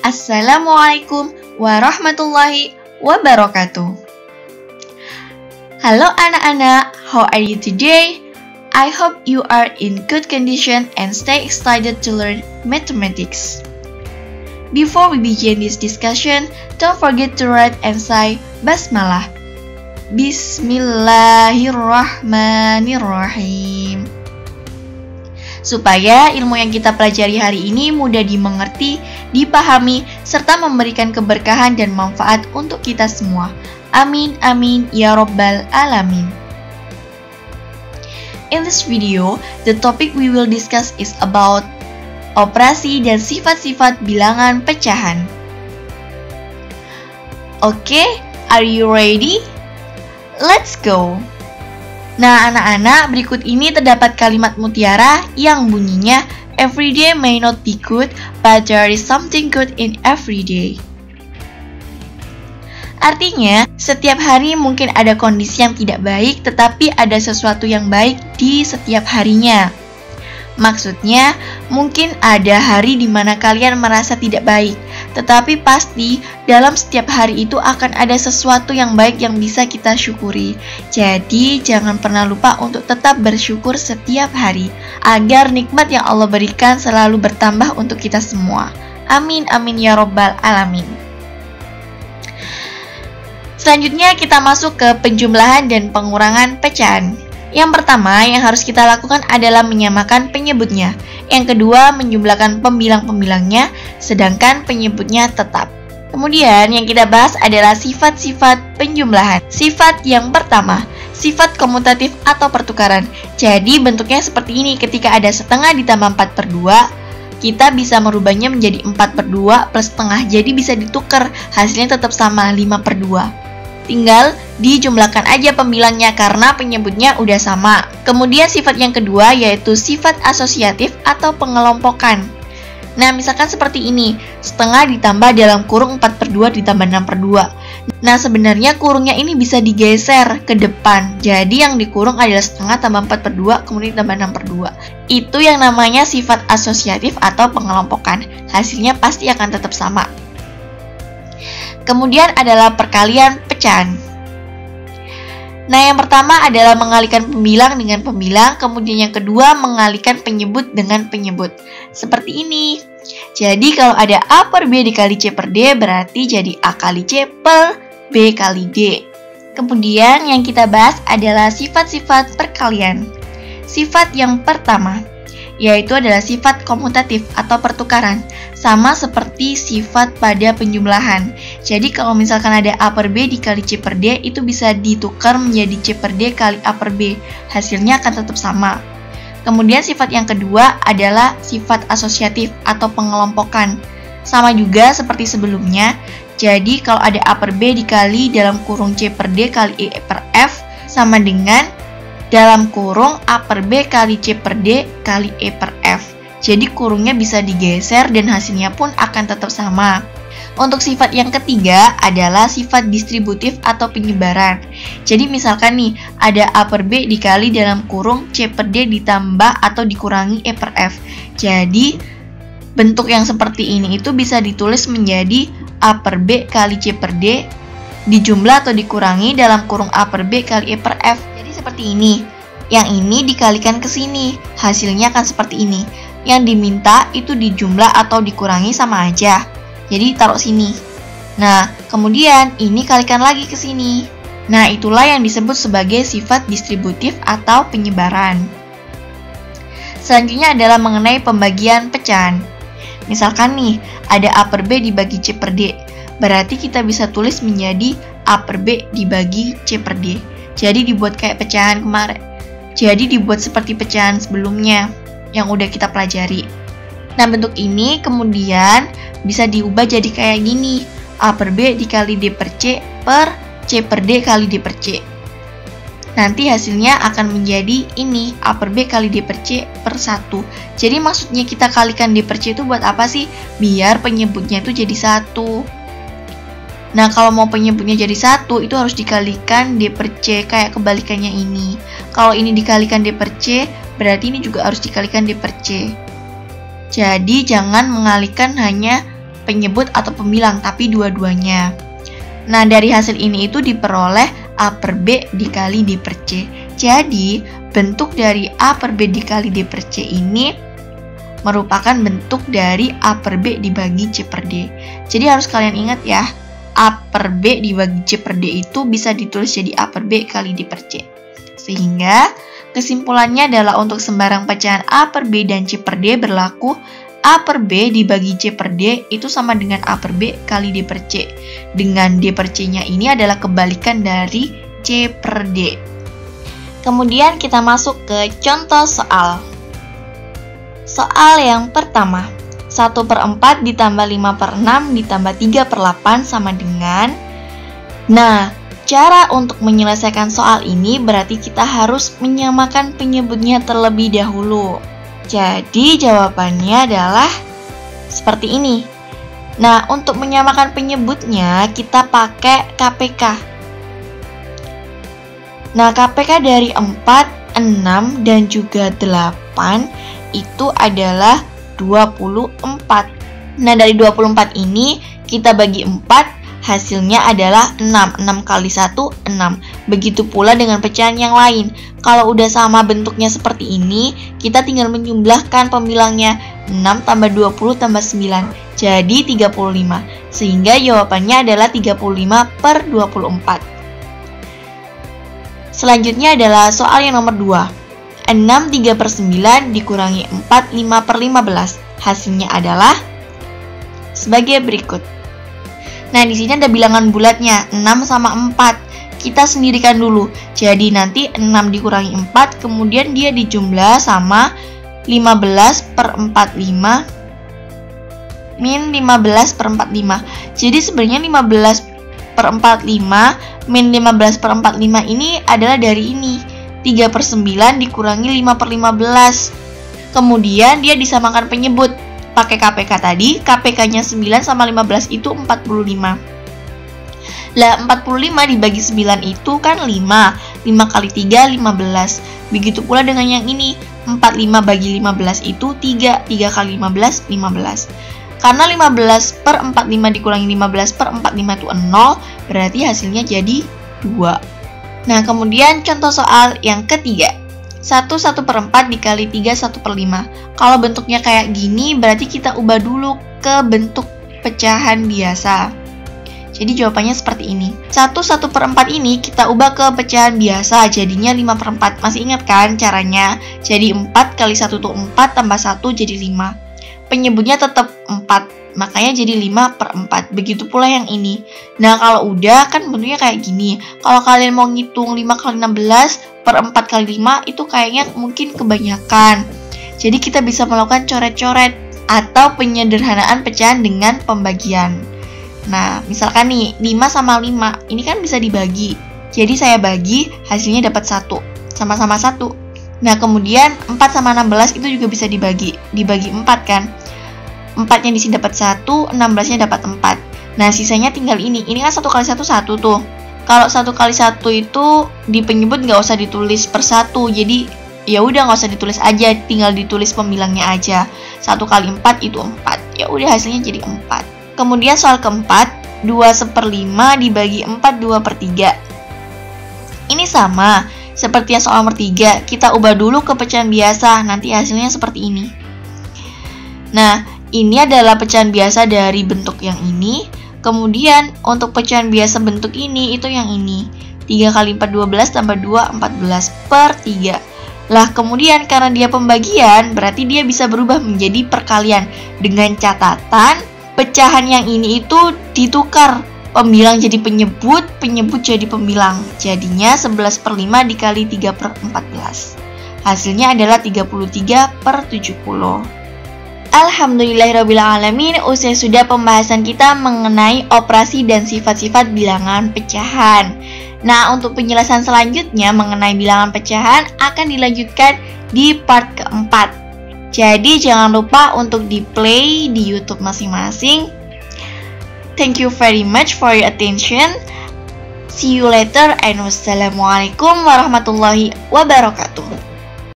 Assalamualaikum warahmatullahi wabarakatuh. Halo anak-anak, how are you today? I hope you are in good condition and stay excited to learn mathematics. Before we begin this discussion, don't forget to write and say Basmalah. Bismillahirrahmanirrahim. Supaya ilmu yang kita pelajari hari ini mudah dimengerti, dipahami, serta memberikan keberkahan dan manfaat untuk kita semua. Amin, amin, ya Rabbal Alamin. In this video, the topic we will discuss is about operasi dan sifat-sifat bilangan pecahan. Okay, are you ready? Let's go! Nah, anak-anak, berikut ini terdapat kalimat mutiara yang bunyinya every day may not be good, but there is something good in every day. Artinya, setiap hari mungkin ada kondisi yang tidak baik, tetapi ada sesuatu yang baik di setiap harinya. Maksudnya, mungkin ada hari di mana kalian merasa tidak baik, tetapi pasti dalam setiap hari itu akan ada sesuatu yang baik yang bisa kita syukuri. Jadi, jangan pernah lupa untuk tetap bersyukur setiap hari, agar nikmat yang Allah berikan selalu bertambah untuk kita semua. Amin, amin, ya Rabbal Alamin. Selanjutnya kita masuk ke penjumlahan dan pengurangan pecahan. Yang pertama yang harus kita lakukan adalah menyamakan penyebutnya. Yang kedua, menjumlahkan pembilang-pembilangnya, sedangkan penyebutnya tetap. Kemudian yang kita bahas adalah sifat-sifat penjumlahan. Sifat yang pertama, sifat komutatif atau pertukaran. Jadi bentuknya seperti ini, ketika ada setengah ditambah 4/2, kita bisa merubahnya menjadi 4/2 plus setengah, jadi bisa ditukar, hasilnya tetap sama, 5/2. Tinggal dijumlahkan aja pembilangnya karena penyebutnya udah sama. Kemudian sifat yang kedua yaitu sifat asosiatif atau pengelompokan. Nah, misalkan seperti ini, setengah ditambah dalam kurung 4/2 ditambah 6/2. Nah, sebenarnya kurungnya ini bisa digeser ke depan. Jadi yang dikurung adalah setengah tambah 4/2 kemudian tambah 6/2. Itu yang namanya sifat asosiatif atau pengelompokan. Hasilnya pasti akan tetap sama. Kemudian adalah perkalian pecahan. Nah, yang pertama adalah mengalihkan pembilang dengan pembilang, kemudian yang kedua mengalihkan penyebut dengan penyebut. Seperti ini. Jadi kalau ada A per B dikali C per D, berarti jadi A kali C per B kali D. Kemudian yang kita bahas adalah sifat-sifat perkalian. Sifat yang pertama yaitu adalah sifat komutatif atau pertukaran, sama seperti sifat pada penjumlahan. Jadi kalau misalkan ada A per B dikali C per D, itu bisa ditukar menjadi C per D kali A per B, hasilnya akan tetap sama. Kemudian sifat yang kedua adalah sifat asosiatif atau pengelompokan, sama juga seperti sebelumnya. Jadi kalau ada A per B dikali dalam kurung C per D kali E per F, sama dengan dalam kurung A per B kali C per D kali E per F. Jadi kurungnya bisa digeser dan hasilnya pun akan tetap sama. Untuk sifat yang ketiga adalah sifat distributif atau penyebaran. Jadi misalkan nih, ada A per B dikali dalam kurung C per D ditambah atau dikurangi E per F. Jadi bentuk yang seperti ini itu bisa ditulis menjadi A per B kali C per D dijumlah atau dikurangi dalam kurung A per B kali E per F. Seperti ini. Yang ini dikalikan ke sini, hasilnya akan seperti ini. Yang diminta itu dijumlah atau dikurangi sama aja. Jadi taruh sini. Nah, kemudian ini kalikan lagi ke sini. Nah, itulah yang disebut sebagai sifat distributif atau penyebaran. Selanjutnya adalah mengenai pembagian pecahan. Misalkan nih, ada A per B dibagi C per D. Berarti kita bisa tulis menjadi A per B dibagi C per D. Jadi dibuat kayak pecahan kemarin. Jadi dibuat seperti pecahan sebelumnya yang udah kita pelajari. Nah, bentuk ini kemudian bisa diubah jadi kayak gini. A per B dikali D per C per D kali D per C. Nanti hasilnya akan menjadi ini, A per B kali D per C per 1. Jadi maksudnya kita kalikan D per C itu buat apa sih? Biar penyebutnya itu jadi 1. Nah, kalau mau penyebutnya jadi 1, itu harus dikalikan D per C, kayak kebalikannya ini. Kalau ini dikalikan D per C, berarti ini juga harus dikalikan D per C. Jadi, jangan mengalihkan hanya penyebut atau pembilang, tapi dua-duanya. Nah, dari hasil ini itu diperoleh A per B dikali D per C. Jadi, bentuk dari A per B dikali D per C ini merupakan bentuk dari A per B dibagi C per D. Jadi harus kalian ingat ya, A per B dibagi C per D itu bisa ditulis jadi A per B kali D per C. Sehingga kesimpulannya adalah untuk sembarang pecahan A per B dan C per D berlaku A per B dibagi C per D itu sama dengan A per B kali D per C. Dengan D per C-nya ini adalah kebalikan dari C per D. Kemudian kita masuk ke contoh soal. Soal yang pertama, 1/4 ditambah 5/6 ditambah 3/8 sama dengan. Nah, cara untuk menyelesaikan soal ini berarti kita harus menyamakan penyebutnya terlebih dahulu. Jadi jawabannya adalah seperti ini. Nah, untuk menyamakan penyebutnya kita pakai KPK. Nah, KPK dari 4, 6, dan juga 8 itu adalah 24. Nah, dari 24 ini kita bagi 4, hasilnya adalah 6. 6 kali 1, 6. Begitu pula dengan pecahan yang lain. Kalau udah sama bentuknya seperti ini, kita tinggal menjumlahkan pembilangnya. 6 tambah 20 tambah 9. Jadi 35. Sehingga jawabannya adalah 35/24. Selanjutnya adalah soal yang nomor 2. 6 3/9 dikurangi 4 5/15. Hasilnya adalah sebagai berikut. Nah, di sini ada bilangan bulatnya, 6 sama 4. Kita sendirikan dulu. Jadi nanti 6 dikurangi 4, kemudian dia dijumlah sama 15/45 min 15/45. Jadi sebenarnya 15/45 min 15/45 ini adalah dari ini. 3/9 dikurangi 5/15. Kemudian dia disamakan penyebut. Pakai KPK tadi, KPK-nya 9 sama 15 itu 45. Lah, 45 dibagi 9 itu kan 5. 5 kali 3, 15. Begitu pula dengan yang ini. 45 bagi 15 itu 3. 3 kali 15, 15. Karena 15/45 dikurangi 15/45 itu 0, berarti hasilnya jadi 2. Nah, kemudian contoh soal yang ketiga. 1/4 dikali 3 1/5. Kalau bentuknya kayak gini, berarti kita ubah dulu ke bentuk pecahan biasa. Jadi jawabannya seperti ini. 1/4 ini kita ubah ke pecahan biasa, jadinya 5/4. Masih ingat kan caranya? Jadi 4 kali 1 itu 4 tambah 1 jadi 5. Penyebutnya tetap 4, makanya jadi 5/4. Begitu pula yang ini. Nah, kalau udah kan bentuknya kayak gini. Kalau kalian mau ngitung 5 kali 16 per 4 kali 5 itu kayaknya mungkin kebanyakan. Jadi kita bisa melakukan coret-coret atau penyederhanaan pecahan dengan pembagian. Nah, misalkan nih 5 sama 5 ini kan bisa dibagi. Jadi saya bagi, hasilnya dapat 1. Sama-sama 1. Nah, kemudian 4 sama 16 itu juga bisa dibagi. Dibagi 4 kan. 4-nya di sini dapat 1, 16-nya dapat 4. Nah, sisanya tinggal ini. Ini kan 1 kali 1 1 tuh. Kalau 1 kali 1 itu di penyebut nggak usah ditulis per 1. Jadi ya udah nggak usah ditulis aja, tinggal ditulis pembilangnya aja. 1 kali 4 itu 4. Ya udah hasilnya jadi 4. Kemudian soal keempat, 2/5 dibagi 4 2/3. Ini sama seperti yang soal nomor 3. Kita ubah dulu ke pecahan biasa, nanti hasilnya seperti ini. Nah, ini adalah pecahan biasa dari bentuk yang ini. Kemudian untuk pecahan biasa bentuk ini itu yang ini. 3 kali 4 12 tambah 2 14/3. Lah, kemudian karena dia pembagian, berarti dia bisa berubah menjadi perkalian. Dengan catatan pecahan yang ini itu ditukar. Pembilang jadi penyebut, penyebut jadi pembilang. Jadinya 11/5 dikali 3/14. Hasilnya adalah 33/70. Alhamdulillahirrabbilalamin, usai sudah pembahasan kita mengenai operasi dan sifat-sifat bilangan pecahan. Nah, untuk penjelasan selanjutnya mengenai bilangan pecahan akan dilanjutkan di part keempat. Jadi jangan lupa untuk di-play di YouTube masing-masing. Thank you very much for your attention. See you later and wassalamualaikum warahmatullahi wabarakatuh.